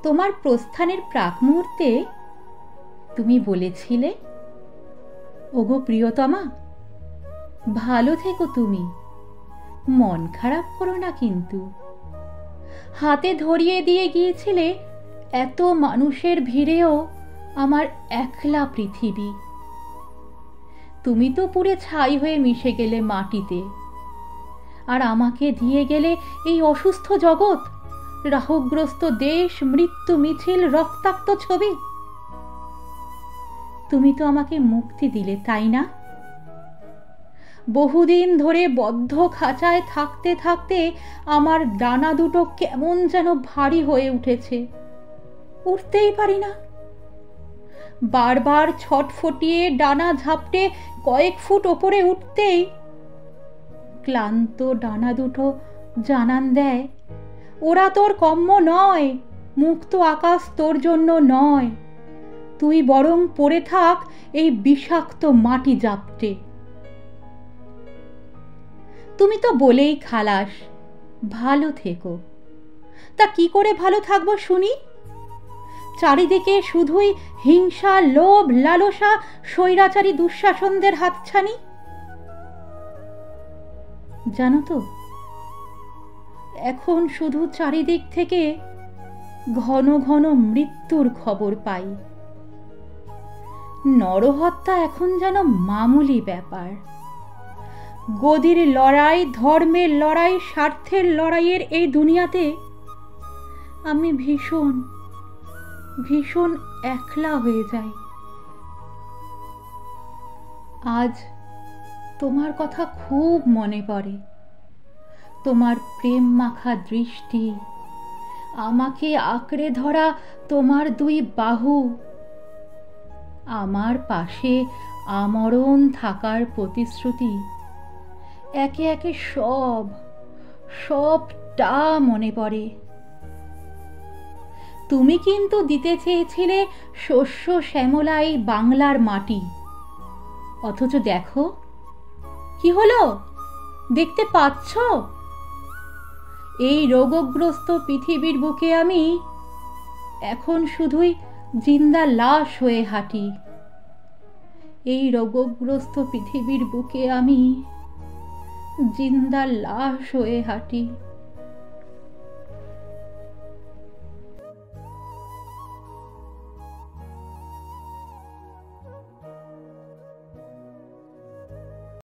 তোমার প্রস্থানের প্রাক মুহূর্তে তুমি বলেছিলে, ওগো প্রিয়তমা, ভালো থেকো তুমি, মন খারাপ করো না কিন্তু। হাতে ধরিয়ে দিয়ে গিয়েছিলে এত মানুষের ভিড়েও আমার একলা পৃথিবী। তুমি তো পুড়ে ছাই হয়ে মিশে গেলে মাটিতে, আর আমাকে দিয়ে গেলে এই অসুস্থ জগৎ, রাহুগ্রস্ত দেশ, মৃত্যু মিছিল, রক্তাক্ত ছবি। তুমি তো আমাকে মুক্তি দিলে, তাই না? বহুদিন ধরে বদ্ধ খাঁচায় থাকতে থাকতে আমার ডানা দুটো কেমন যেন ভারী হয়ে উঠেছে, উঠতেই পারি না। বারবার ছটফটিয়ে ডানা ঝাপটে কয়েক ফুট ওপরে উঠতেই ক্লান্ত ডানা দুটো জানান দেয়, ওরা তোর কম্য নয়, মুক্ত আকাশ তোর জন্য নয়, তুই বরং পড়ে থাক এই বিষাক্ত মাটি জাপটে। তুমি তো বলেই খালাস, ভালো থেকো। তা কি করে ভালো থাকবো শুনি? চারিদিকে শুধুই হিংসা, লোভ, লালসা, স্বৈরাচারী দুঃশাসনদের হাতছানি। জানো তো, এখন শুধু চারিদিক থেকে ঘন ঘন মৃত্যুর খবর পাই। নরহত্যা এখন যেন মামুলি ব্যাপার। গদির লড়াই, ধর্মের লড়াই, স্বার্থের লড়াইয়ের এই দুনিয়াতে আমি ভীষণ ভীষণ একলা হয়ে যাই। আজ তোমার কথা খুব মনে পড়ে, তোমার প্রেম মাখা দৃষ্টি, আমাকে আঁকড়ে ধরা তোমার দুই বাহু, আমার পাশে আমরণ থাকার প্রতিশ্রুতি, একে একে সবটা মনে পড়ে। তুমি কিন্তু দিতে চেয়েছিলে শস্য শ্যামলাই বাংলার মাটি, অথচ দেখো কি হলো, দেখতে পাচ্ছ? এই রোগগ্রস্ত পৃথিবীর বুকে আমি এখন শুধুই জিন্দা লাশ হয়ে হাঁটি। এই রোগগ্রস্ত পৃথিবীর বুকে আমি জিন্দা লাশ হয়ে হাঁটি।